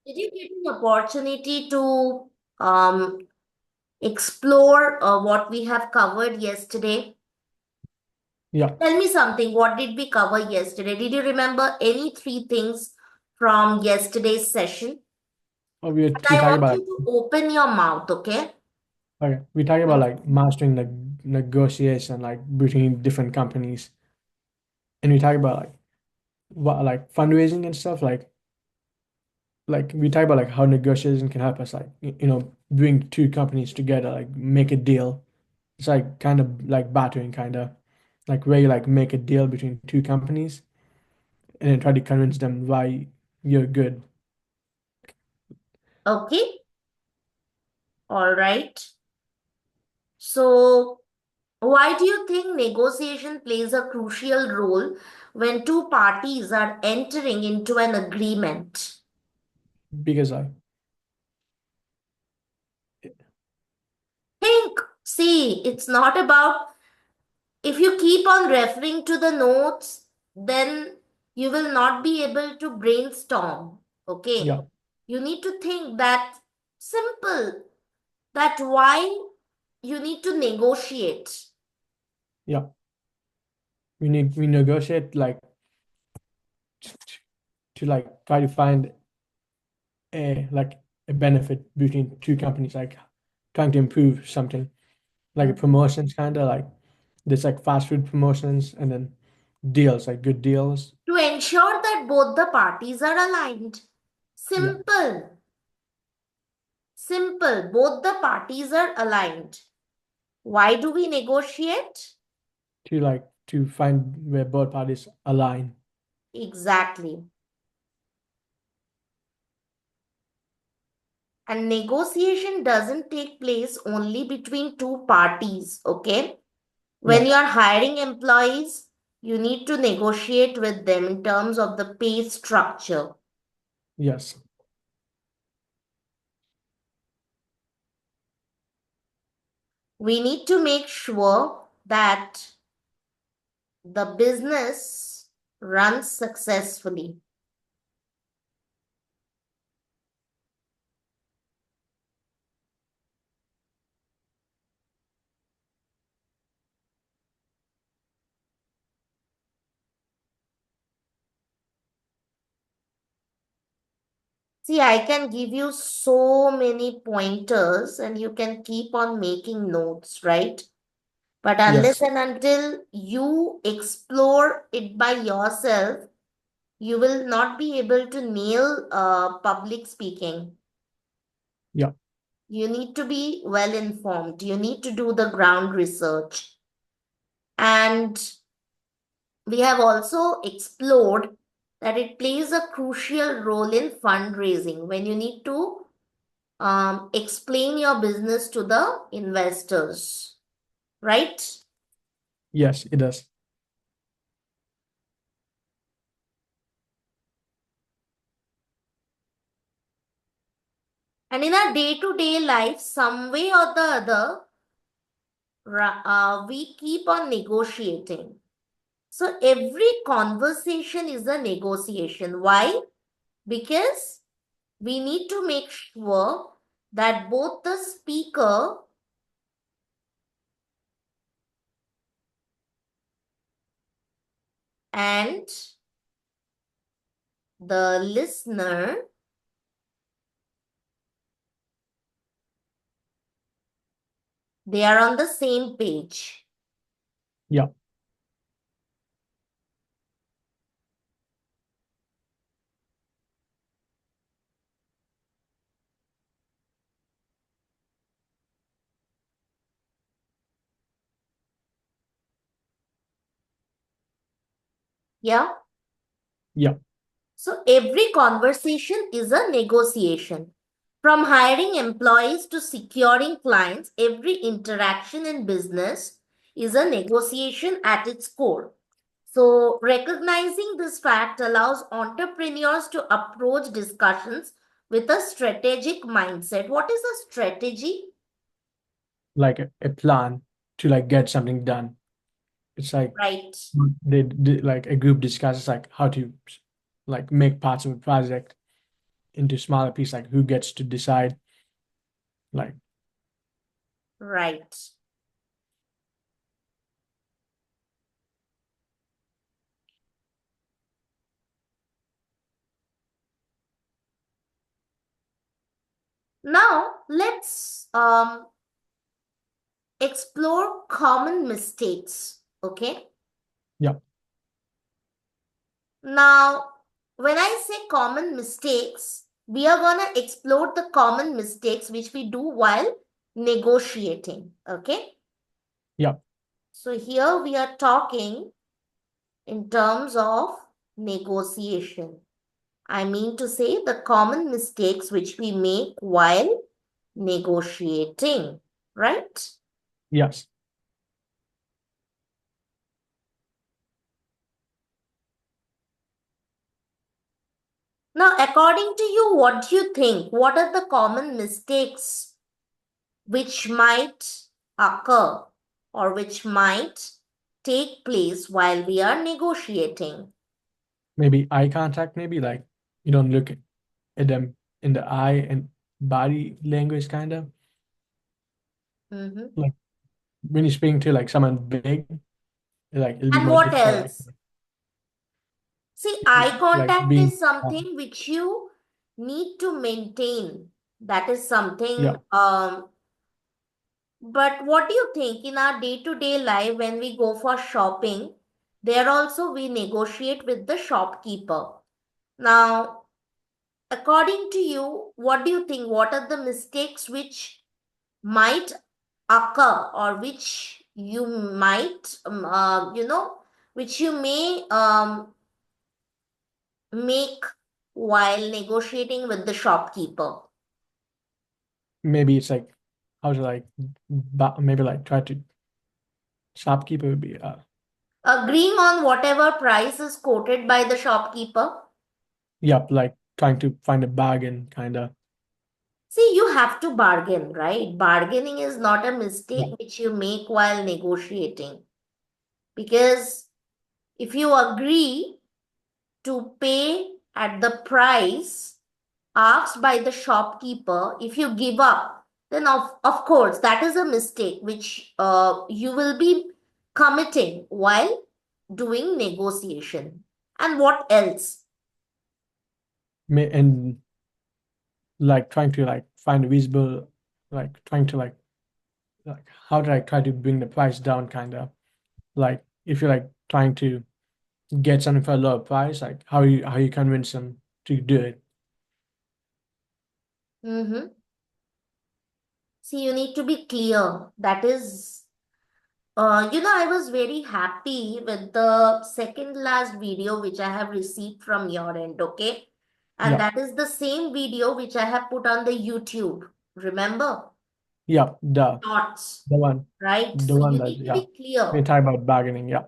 Did you get an opportunity to explore what we have covered yesterday? Yeah, Tell me something. What did we cover yesterday? Did you remember any three things from yesterday's session? And we I talk want about you to open your mouth, okay? we talk about like mastering the negotiation like between different companies, and we talk about like what like fundraising and stuff like we talk about like how negotiation can help us like bring two companies together, like make a deal. It's like kind of like bartering, kind of like where you like make a deal between two companies and then try to convince them why you're good. Okay, all right. So, why do you think negotiation plays a crucial role when two parties are entering into an agreement? Because I Think, see, it's not about if you keep on referring to the notes, then you will not be able to brainstorm. Okay. yeah, You need to think that simple, that why you need to negotiate. yeah, we negotiate like to like try to find a benefit between two companies, like trying to improve something, like a Mhm. promotions, kind of like there's like fast food promotions and then deals, like good deals. To ensure that both the parties are aligned. Yeah, Simple. Simple. Both the parties are aligned. Why do we negotiate? to find where both parties align. Exactly. And negotiation doesn't take place only between two parties, okay? When Yeah, you are hiring employees, you need to negotiate with them in terms of the pay structure. yes, We need to make sure that the business runs successfully. See, I can give you so many pointers and you can keep on making notes, right? But unless yes, and until you explore it by yourself, you will not be able to nail public speaking. yeah, You need to be well informed. You need to do the ground research. And we have also explored that it plays a crucial role in fundraising when you need to explain your business to the investors, right? yes, it does. And in our day to day life, some way or the other, we keep on negotiating. So every conversation is a negotiation. Why? Because we need to make sure that both the speaker and the listener, they are on the same page. Yeah, Yeah. yeah, So every conversation is a negotiation. From hiring employees to securing clients, every interaction in business is a negotiation at its core. So, recognizing this fact allows entrepreneurs to approach discussions with a strategic mindset. What is a strategy? like a plan to like get something done. It's like Right. like a group discusses like how to like make parts of a project. into smaller pieces, like who gets to decide, like. Right. Now, let's explore common mistakes. Okay. Yeah. Now, when I say common mistakes, we are going to explore the common mistakes which we do while negotiating. Okay. Yeah. So, here we are talking in terms of negotiation. I mean to say the common mistakes which we make while negotiating, right? Yes. Now, according to you, what do you think? What are the common mistakes which might occur or which might take place while we are negotiating? Maybe eye contact, maybe like you don't look at them in the eye and body language, kind of Mhm. like when you're speaking to like someone big, like it'll be And more what difficult, else? See, eye like contact being is something which you need to maintain. That is something yeah, but what do you think in our day to day life when we go for shopping? There also we negotiate with the shopkeeper. Now, according to you, what do you think? What are the mistakes which might occur or which you might, which you may make while negotiating with the shopkeeper? maybe it's like how to like maybe like try to shopkeeper would be Agreeing on whatever price is quoted by the shopkeeper. yeah, like trying to find a bargain, kind of. See, you have to bargain, right? Bargaining is not a Yeah. mistake which you make while negotiating. Because if you agree to pay at the price asked by the shopkeeper, if you give up, then of course that is a mistake which you will be committing while doing negotiation. And what else? And like trying to like find a visible, like trying to like how do I try to bring the price down, kind of like if you're like trying to get something for a lower price, like how you convince them to do it. Mm-hmm. See, you need to be clear. That is I was very happy with the second last video which I have received from your end, okay? And Yeah. that is the same video which I have put on the YouTube. Remember? Yeah, Thoughts, the one right? the So one you that, need to yeah, be we clear. talk about bargaining. Yeah.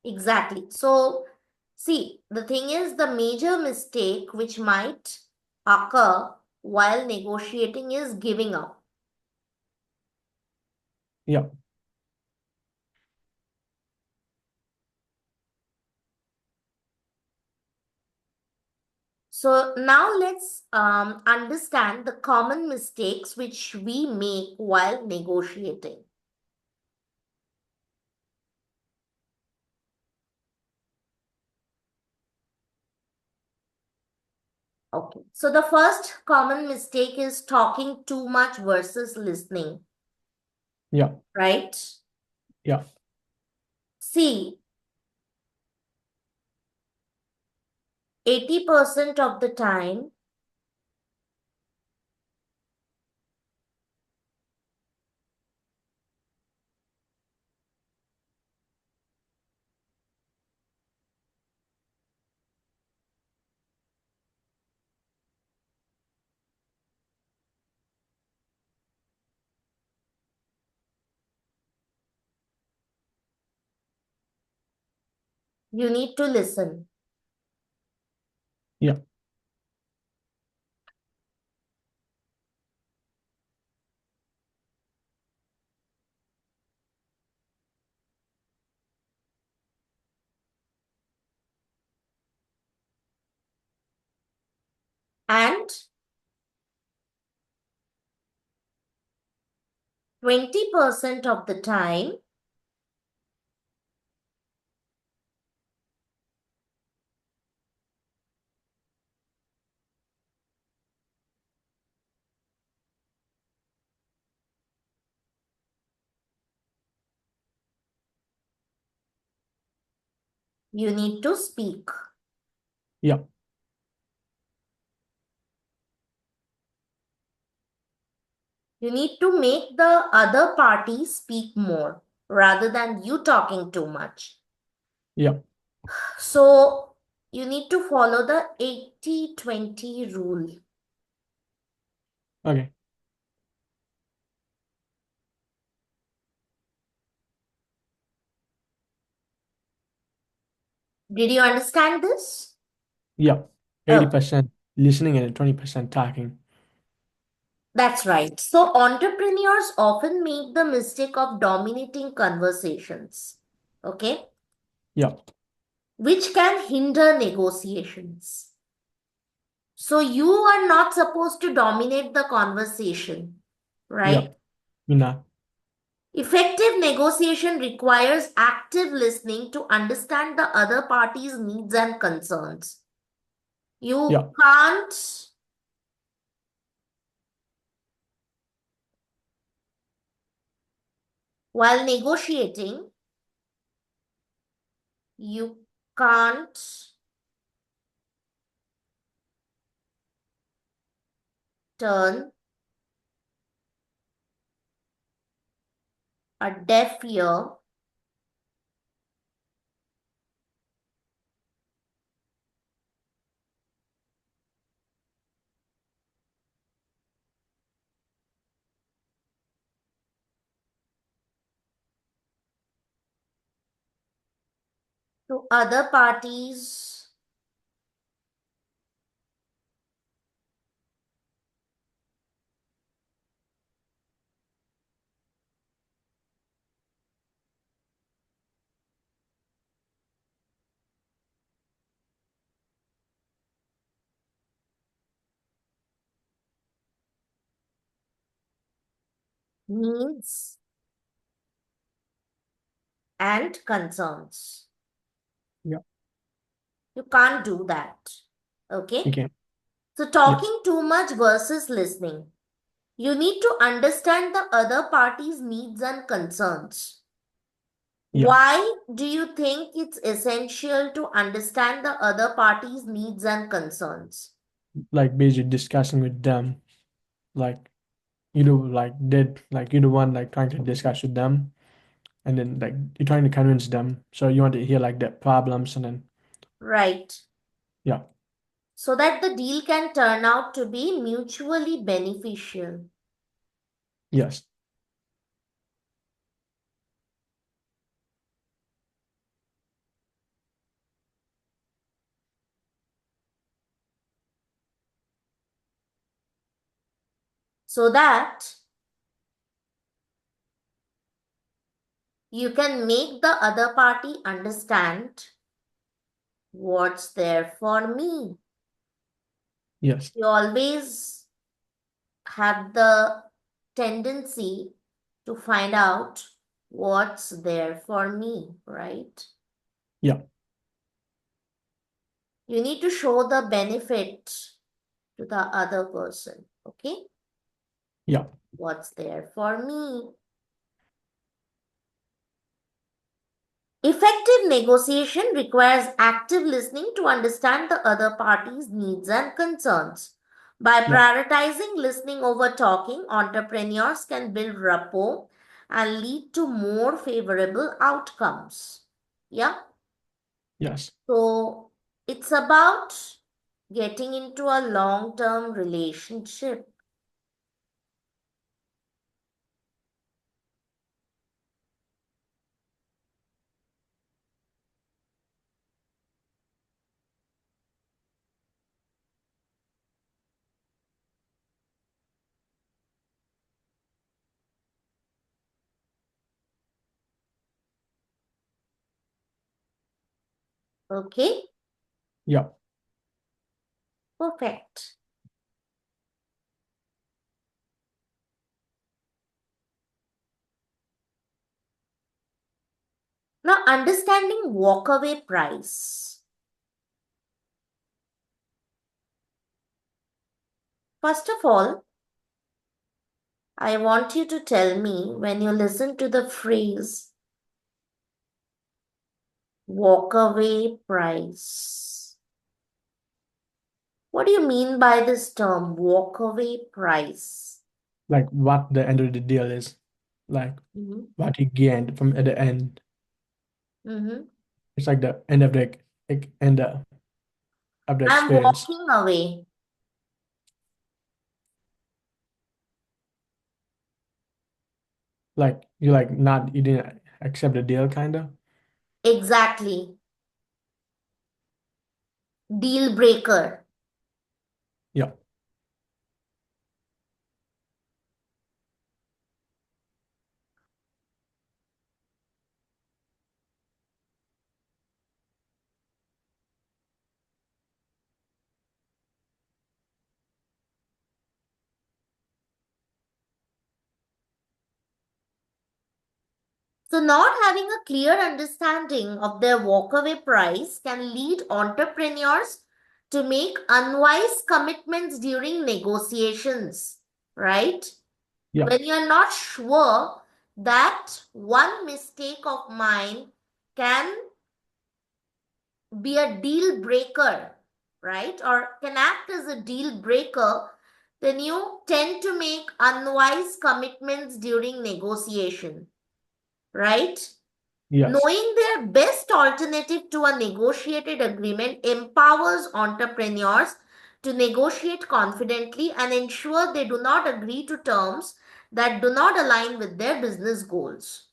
Exactly. So, see, the thing is, the major mistake which might occur while negotiating is giving up. Yeah. So now let's understand the common mistakes which we make while negotiating. Okay. So the first common mistake is talking too much versus listening, Yeah. right? Yeah. See, 80% of the time, you need to listen. Yeah. And 20% of the time, you need to speak. Yeah. You need to make the other party speak more rather than you talking too much. Yeah. So you need to follow the 80-20 rule. Okay. Did you understand this? Yeah. Oh, 80% listening and 20% talking. that's right. So entrepreneurs often make the mistake of dominating conversations, okay, Yeah. which can hinder negotiations. So you are not supposed to dominate the conversation, Yeah. right? You're not. Effective negotiation requires active listening to understand the other party's needs and concerns. Yeah. You can't, while negotiating, you can't turn a deaf ear to other parties' needs and concerns. Yeah. You can't do that. Okay? Okay. So, Yes. talking too much versus listening. You need to understand the other party's needs and concerns. Yeah. Why do you think it's essential to understand the other party's needs and concerns? Like basically discussing with them. Like you do like did like you're the one like trying to discuss with them, and then like you're trying to convince them. So you want to hear like their problems, and then Right. yeah. So that the deal can turn out to be mutually beneficial. Yes. So that you can make the other party understand what's there for me. Yes. You always have the tendency to find out what's there for me, right? Yeah. You need to show the benefit to the other person, okay? Yeah. What's there for me? Effective negotiation requires active listening to understand the other party's needs and concerns. By Yeah. prioritizing listening over talking, entrepreneurs can build rapport and lead to more favorable outcomes. Yeah. Yes. So it's about getting into a long term relationship. Okay. Yeah. Perfect. Now, understanding walkaway price. First of all, I want you to tell me when you listen to the phrase walkaway price. What do you mean by this term, walkaway price? Like what the end of the deal is, like Mm-hmm. what you gained from at the end. Mm-hmm. It's like the end of the end of the I'm experience. walking away. Like you like not you didn't accept the deal, kind of. Exactly. Deal breaker. Yeah, So, not having a clear understanding of their walkaway price can lead entrepreneurs to make unwise commitments during negotiations, right? yeah, When you're not sure that one mistake of mine can be a deal breaker, right? Or can act as a deal breaker, then you tend to make unwise commitments during negotiation, right? yes, Knowing their best alternative to a negotiated agreement empowers entrepreneurs to negotiate confidently and ensure they do not agree to terms that do not align with their business goals.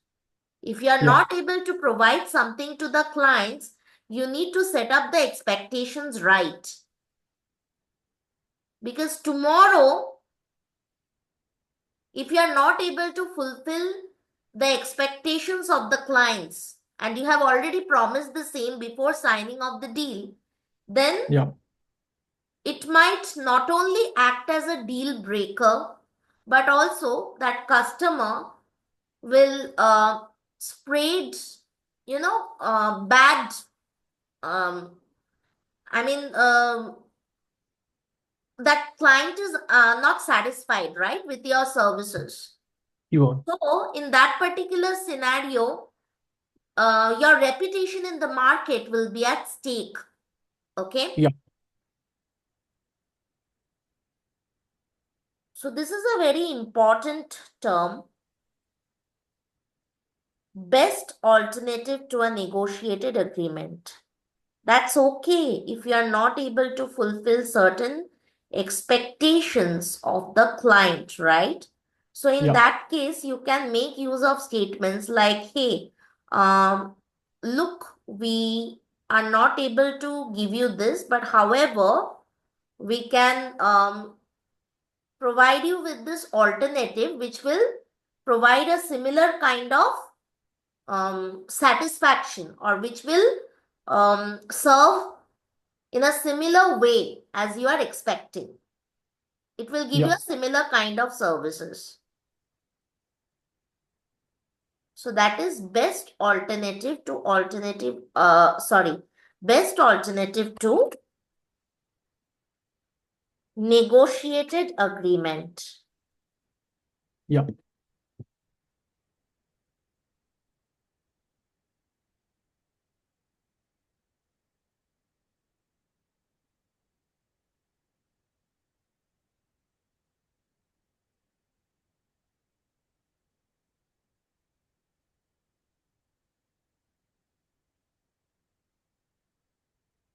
If you are yeah, not able to provide something to the clients, you need to set up the expectations right. Because tomorrow, if you are not able to fulfill the expectations of the clients and you have already promised the same before signing of the deal, then yeah, it might not only act as a deal breaker, but also that customer will spread, bad. Um, I mean, that client is not satisfied, right, with your services. you won't. So, in that particular scenario, your reputation in the market will be at stake. Okay. Yeah, So, this is a very important term. Best alternative to a negotiated agreement. That's okay if you are not able to fulfill certain expectations of the client, right? So, in yeah, that case, you can make use of statements like, hey, look, we are not able to give you this, but however, we can provide you with this alternative which will provide a similar kind of satisfaction, or which will serve in a similar way as you are expecting. It will give you yeah, a similar kind of services. So that is best alternative to negotiated agreement, yeah,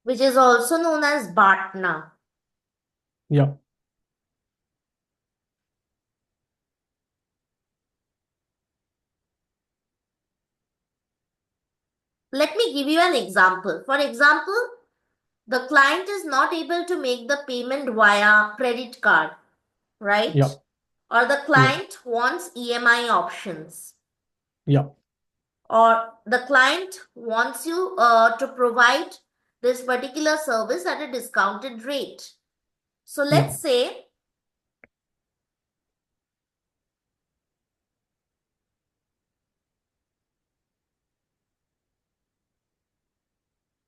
which is also known as BATNA. yeah, Let me give you an example. For example, the client is not able to make the payment via credit card, yeah, right? Or the yeah, client wants EMI options, yeah, or the client wants you to provide this particular service at a discounted rate. So yeah, let's say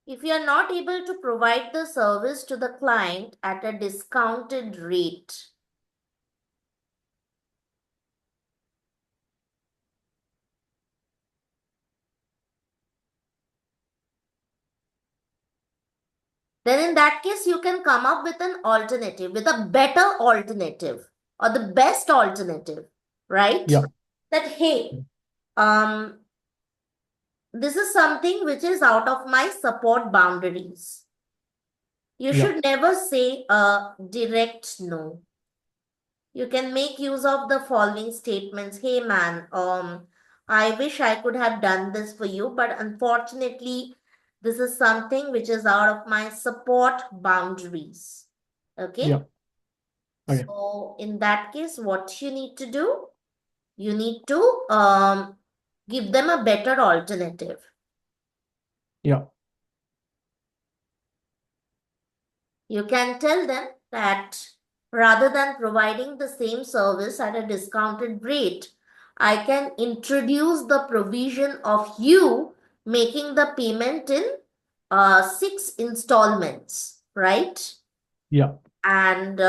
If you are not able to provide the service to the client at a discounted rate, then in that case, you can come up with an alternative, with a better alternative or the best alternative, right? Yeah. That, hey, um, this is something which is out of my support boundaries. You Yeah. should never say a direct no. You can make use of the following statements. Hey man, I wish I could have done this for you, but unfortunately, this is something which is out of my support boundaries. Yeah. Okay. Okay. So in that case, what you need to do, you need to give them a better alternative. Yeah. You can tell them that rather than providing the same service at a discounted rate, I can introduce the provision of you making the payment in 6 installments, right? Yeah. And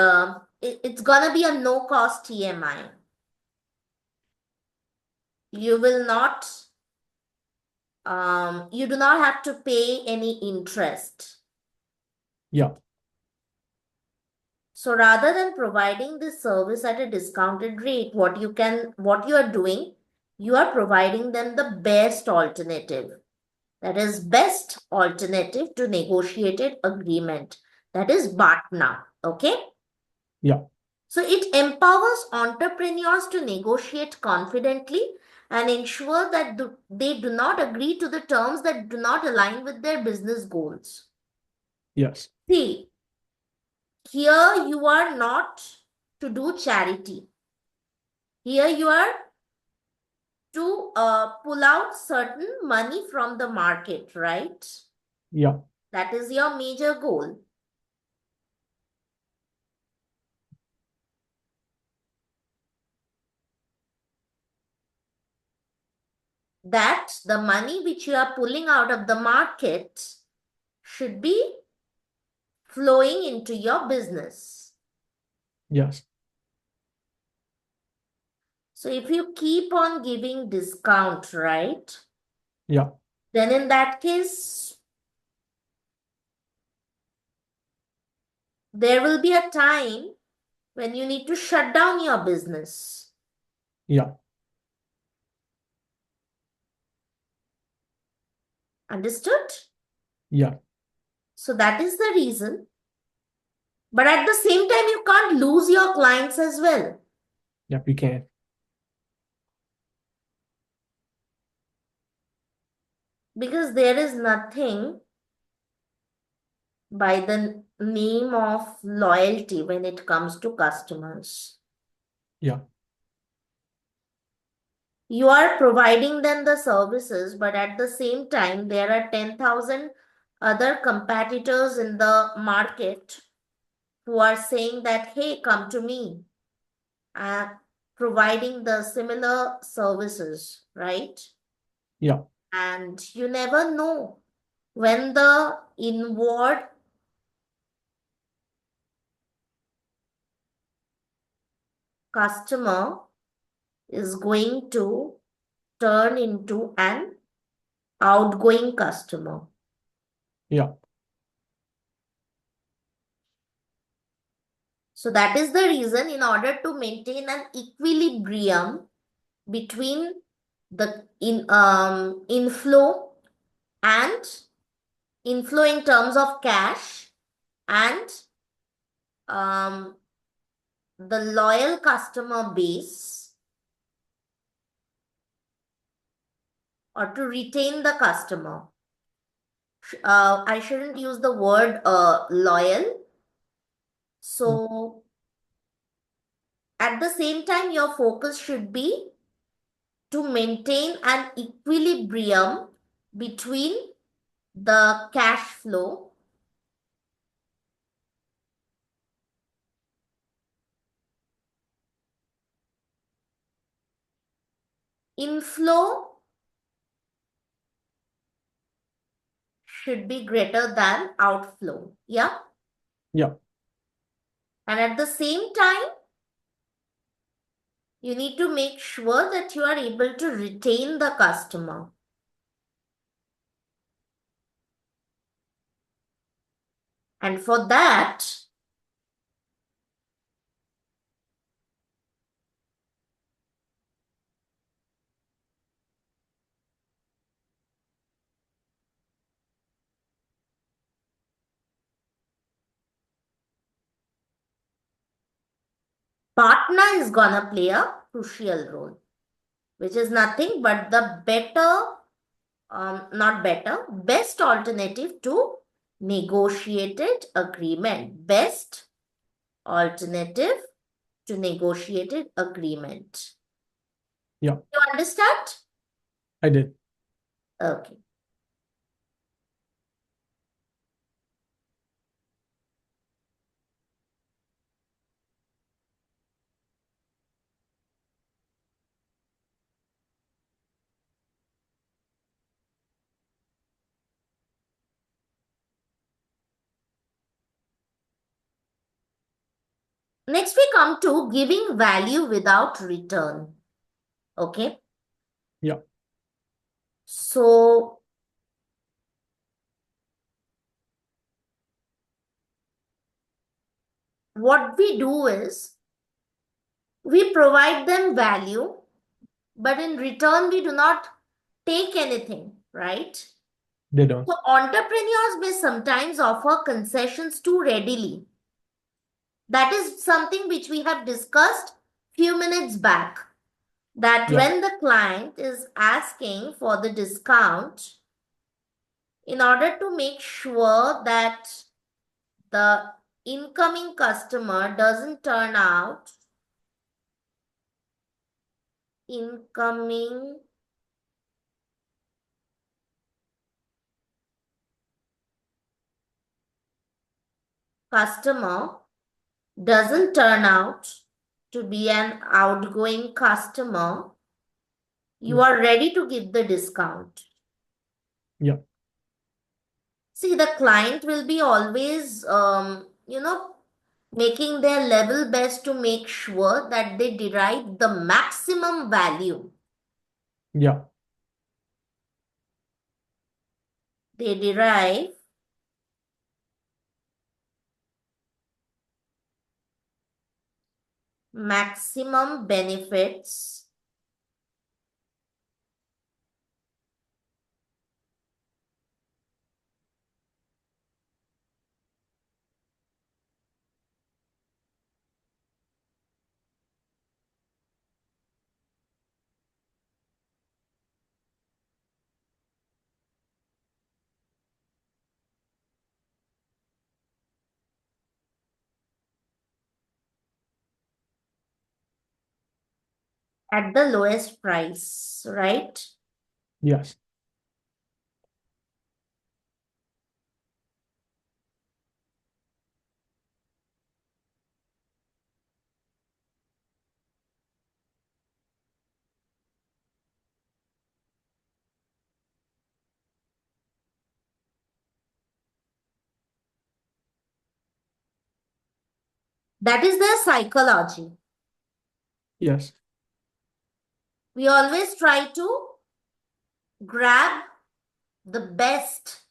it's gonna be a no cost EMI. You will not, you do not have to pay any interest. Yeah. So rather than providing this service at a discounted rate, what you are doing, you are providing them the best alternative. That is best alternative to negotiated agreement. That is BATNA. Okay. Yeah. So it empowers entrepreneurs to negotiate confidently and ensure that they do not agree to the terms that do not align with their business goals. Yes. See, here you are not to do charity. Here you are to pull out certain money from the market, right? Yeah. That is your major goal. That the money which you are pulling out of the market should be flowing into your business. Yes. So if you keep on giving discount, right? Yeah. Then in that case, there will be a time when you need to shut down your business. Yeah. Understood? Yeah. So that is the reason. But at the same time, you can't lose your clients as well. Yeah. We can. Because there is nothing by the name of loyalty when it comes to customers. Yeah. You are providing them the services, but at the same time, there are 10,000 other competitors in the market who are saying that, hey, come to me, providing the similar services, right? Yeah. And you never know when the inward customer is going to turn into an outgoing customer. Yeah. So that is the reason, in order to maintain an equilibrium between the inflow and inflow in terms of cash and um, the loyal customer base, or to retain the customer. I shouldn't use the word loyal. Yeah. So at the same time, your focus should be to maintain an equilibrium between the cash flow inflow should be greater than outflow. Yeah. Yeah. And at the same time, you need to make sure that you are able to retain the customer. And for that, partner is gonna play a crucial role, which is nothing but the best alternative to negotiated agreement. Best alternative to negotiated agreement. Yeah. You understand? I did. Okay. Next, we come to giving value without return. Okay. Yeah. So, what we do is we provide them value, but in return, we do not take anything, right? They don't. So, entrepreneurs may sometimes offer concessions too readily. That is something which we have discussed few minutes back. That Yeah. when the client is asking for the discount, in order to make sure that the incoming customer doesn't turn out incoming customer doesn't turn out to be an outgoing customer, you Yeah. are ready to give the discount. Yeah. See, the client will be always, making their level best to make sure that they derive the maximum value. Yeah. They derive maximum benefits at the lowest price, right? Yes. That is their psychology. Yes. We always try to grab the best,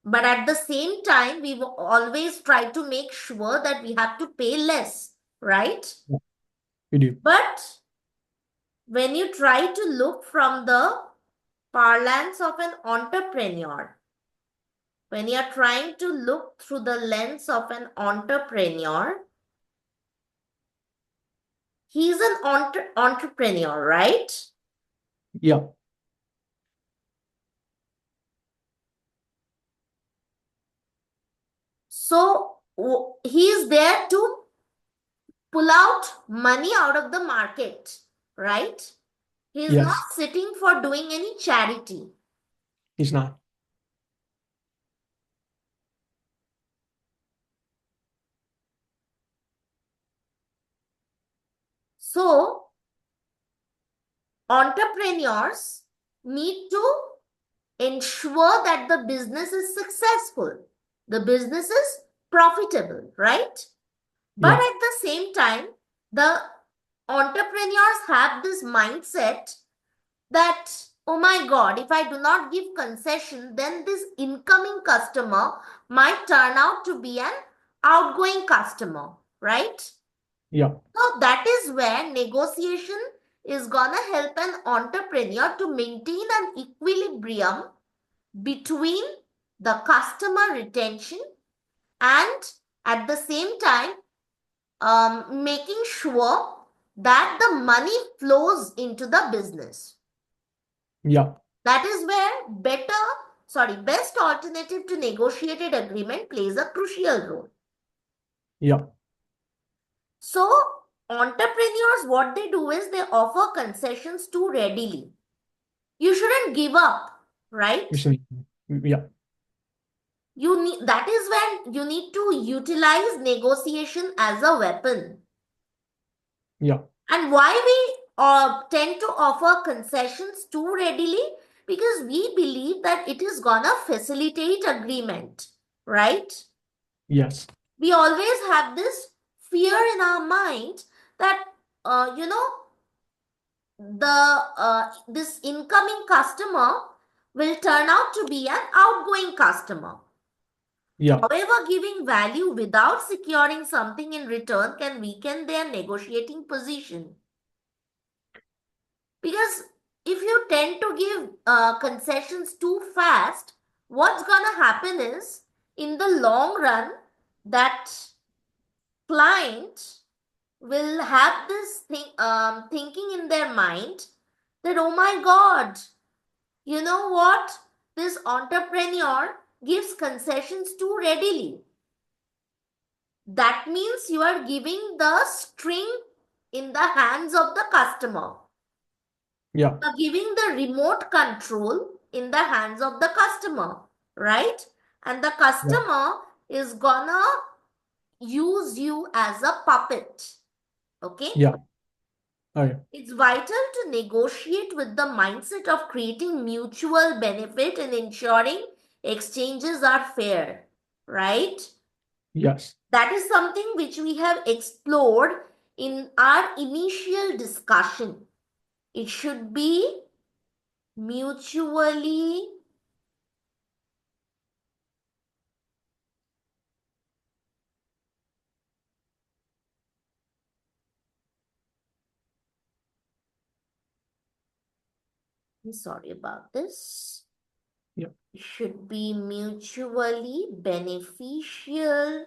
but at the same time, we will always try to make sure that we have to pay less, right? Yeah. We do. But when you try to look from the parlance of an entrepreneur, when you are trying to look through the lens of an entrepreneur, he's an entrepreneur, right? Yeah. So he is there to pull out money out of the market, right? He is not Yes. sitting for doing any charity. He's not. So entrepreneurs need to ensure that the business is successful, the business is profitable, right? But Yeah. at the same time, the entrepreneurs have this mindset that, oh my God, if I do not give concession, then this incoming customer might turn out to be an outgoing customer, right? Yeah. So that is where negotiation is gonna help an entrepreneur to maintain an equilibrium between the customer retention and at the same time making sure that the money flows into the business. Yeah. That is where best alternative to negotiated agreement plays a crucial role. Yeah. So entrepreneurs, what they do is they offer concessions too readily. You shouldn't give up, You right? should, yeah. You need, that is when you need to utilize negotiation as a weapon. Yeah. And why we tend to offer concessions too readily? Because we believe that it is gonna facilitate agreement, right? Yes. We always have this fear in our mind that, you know, this incoming customer will turn out to be an outgoing customer. Yeah. However, giving value without securing something in return can weaken their negotiating position. Because if you tend to give concessions too fast, what's going to happen is in the long run, that client will have this thinking in their mind that, oh my God, you know what? This entrepreneur gives concessions too readily. That means you are giving the string in the hands of the customer. Yeah. Giving the remote control in the hands of the customer, right? And the Yeah. customer is gonna use you as a puppet. Okay? Yeah. Okay. It's vital to negotiate with the mindset of creating mutual benefit and ensuring exchanges are fair, right? Yes. That is something which we have explored in our initial discussion. It should be mutually. I'm sorry about this. Yeah. It should be mutually beneficial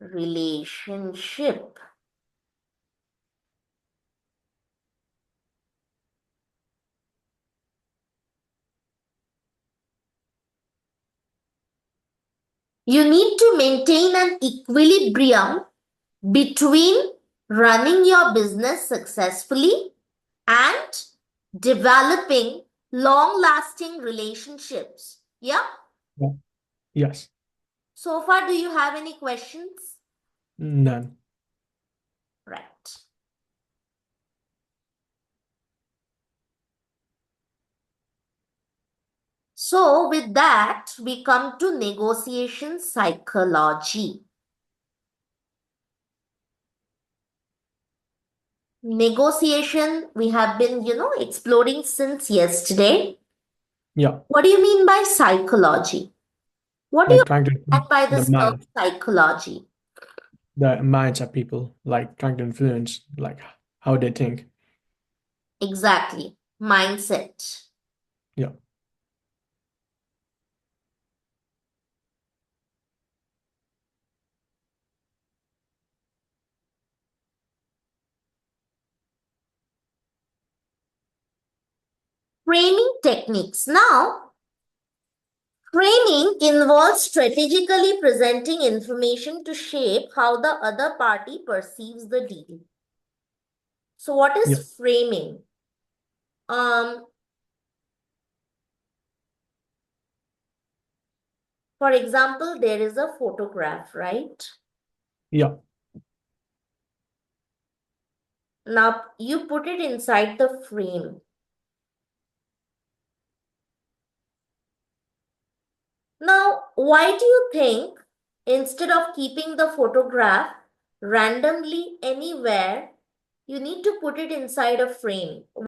relationship. You need to maintain an equilibrium between running your business successfully and developing long lasting relationships. Yeah. Yeah. Yes. So far, do you have any questions? None. Right. So, with that, we come to negotiation psychology. Negotiation, we have been, exploring since yesterday. Yeah. What do you mean by psychology? What do you Like trying to mean by the this term mind, psychology? the minds of people, like trying to influence like how they think. Exactly. Mindset. Yeah. Framing techniques. Now, framing involves strategically presenting information to shape how the other party perceives the deal. So, what Yeah. is framing? Um, for example, there is a photograph, right? Yeah. Now you put it inside the frame. Now, why do you think instead of keeping the photograph randomly anywhere, you need to put it inside a frame?